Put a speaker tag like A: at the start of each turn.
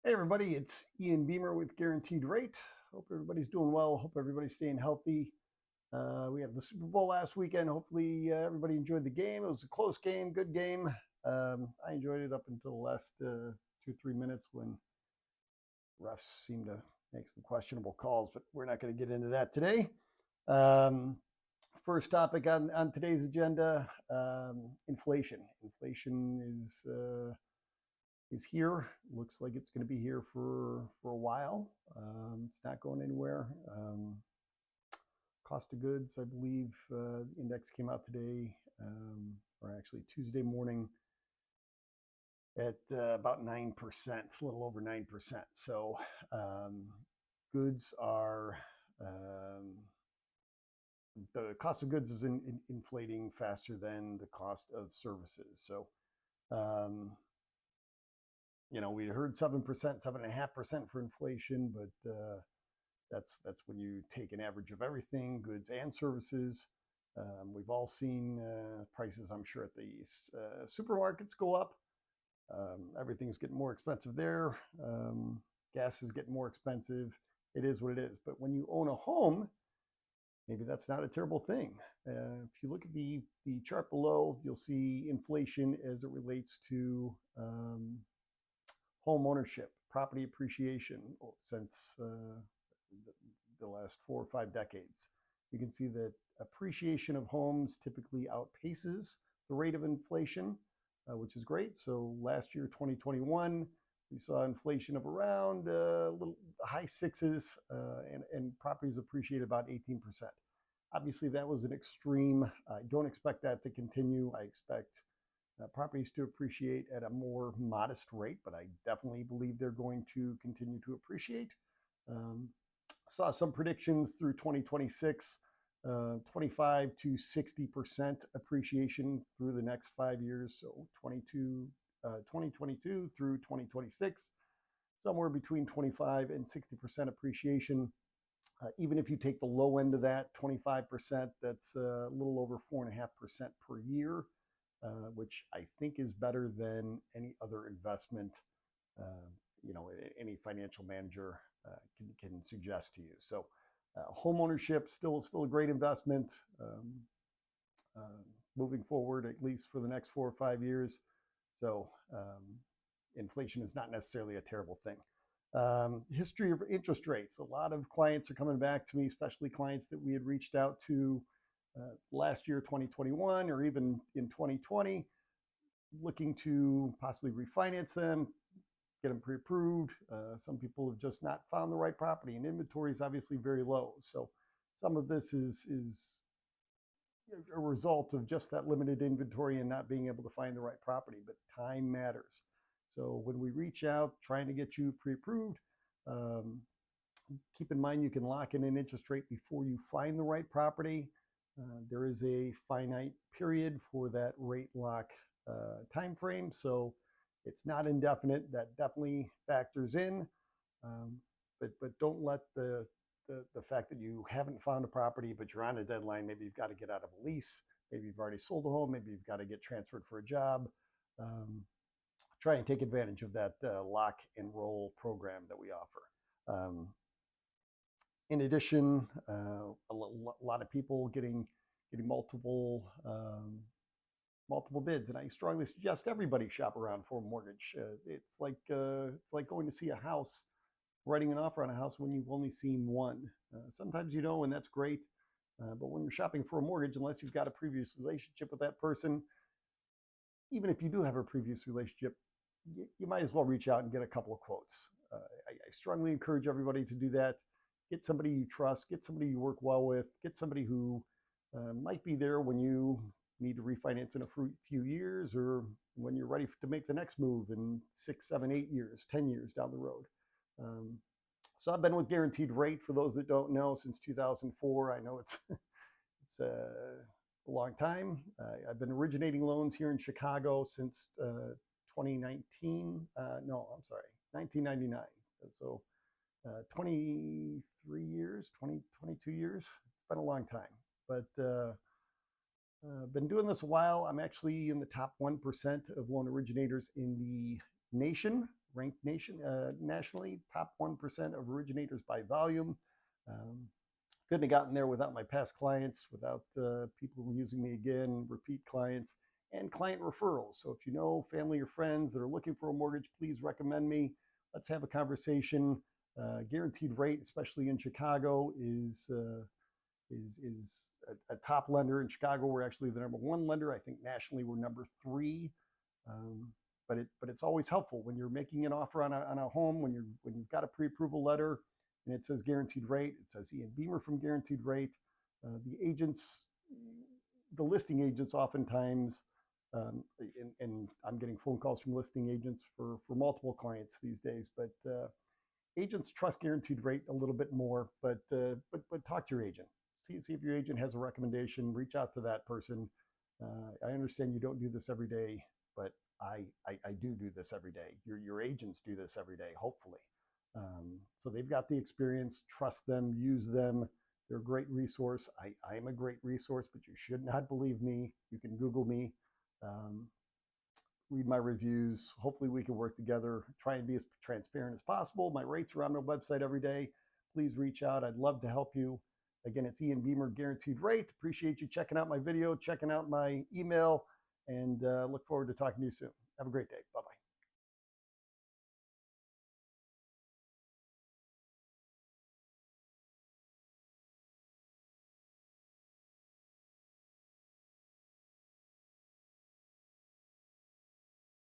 A: Hey everybody, it's Ian Beamer with Guaranteed Rate. Hope everybody's doing well. Hope everybody's staying healthy. We had the Super Bowl last weekend. Hopefully everybody enjoyed the game. It was a close game, good game. I enjoyed it up until the last 2 or 3 minutes when refs seemed to make some questionable calls, but we're not going to get into that today. Um, First topic on today's agenda, inflation. Inflation is here. Looks like it's going to be here for a while. It's not going anywhere. Cost of goods, I believe, the index came out today, or actually Tuesday morning, at about 9%, a little over 9%. So goods are the cost of goods is inflating faster than the cost of services. So um, we heard 7%, 7.5% for inflation, but that's when you take an average of everything, goods and services. We've all seen prices, I'm sure, at the supermarkets go up. Everything's getting more expensive there. Gas is getting more expensive. It is what it is. But when you own a home, maybe that's not a terrible thing. If you look at the chart below, you'll see inflation as it relates to home ownership, property appreciation since the last 4 or 5 decades. You can see that appreciation of homes typically outpaces the rate of inflation, which is great. So last year, 2021, we saw inflation of around little high sixes, and properties appreciated about 18%. Obviously, that was an extreme. I don't expect that to continue. I expect properties to appreciate at a more modest rate, but I definitely believe they're going to continue to appreciate. Saw some predictions through 2026, 25 to 60% appreciation through the next 5 years. So 2022 through 2026, somewhere between 25 and 60% appreciation. Even if you take the low end of that, 25%, that's a little over 4.5% per year, which I think is better than any other investment, any financial manager can suggest to you. So home ownership still a great investment moving forward, at least for the next 4 or 5 years. So inflation is not necessarily a terrible thing. History of interest rates. A lot of clients are coming back to me, especially clients that we had reached out to last year, 2021, or even in 2020, looking to possibly refinance them, get them pre-approved. Some people have just not found the right property, and inventory is obviously very low. So some of this is a result of just that limited inventory and not being able to find the right property. But time matters. So when we reach out trying to get you pre-approved, keep in mind you can lock in an interest rate before you find the right property. There is a finite period for that rate lock time frame, so it's not indefinite. That definitely factors in, but don't let the fact that you haven't found a property but you're on a deadline. Maybe you've got to get out of a lease. Maybe you've already sold a home. Maybe you've got to get transferred for a job. Try and take advantage of that lock and roll program that we offer. In addition, a lot of people getting multiple bids, and I strongly suggest everybody shop around for a mortgage. It's like going to see a house, writing an offer on a house when you've only seen one. Sometimes you know, and that's great. But when you're shopping for a mortgage, unless you've got a previous relationship with that person, even if you do have a previous relationship, you might as well reach out and get a couple of quotes. I strongly encourage everybody to do that. Get somebody you trust, get somebody you work well with, get somebody who might be there when you need to refinance in a few years, or when you're ready to make the next move in 6, 7, 8 years, 10 years down the road. So I've been with Guaranteed Rate, for those that don't know, since 2004. I know it's a long time. I've been originating loans here in Chicago since 2019. No, I'm sorry, 1999. So 23 years, 22 years. It's been a long time, but been doing this a while. I'm actually in the top 1% of loan originators in the nation ranked nationally, top 1% of originators by volume. Couldn't have gotten there without my past clients, without people using me again, repeat clients, and client referrals. So if you know family or friends that are looking for a mortgage, please recommend me. Let's have a conversation. Guaranteed rate, especially in Chicago, is a top lender. In Chicago, we're actually the #1 lender. I think nationally we're #3. Um, but it's always helpful when you're making an offer on a home, when you've got a pre-approval letter and it says guaranteed rate. It says Ian Beamer from Guaranteed Rate. The listing agents oftentimes, and I'm getting phone calls from listing agents for multiple clients these days, but agents trust Guaranteed Rate a little bit more. But talk to your agent. See if your agent has a recommendation. Reach out to that person. I understand you don't do this every day, but I do this every day. Your agents do this every day, hopefully. So they've got the experience. Trust them. Use them. They're a great resource. I am a great resource, but you should not believe me. You can Google me. Read my reviews. Hopefully we can work together, try and be as transparent as possible. My rates are on my website every day. Please reach out. I'd love to help you. Again, it's Ian Beamer, Guaranteed Rate. Appreciate you checking out my video, checking out my email, and look forward to talking to you soon. Have a great day. Bye-bye.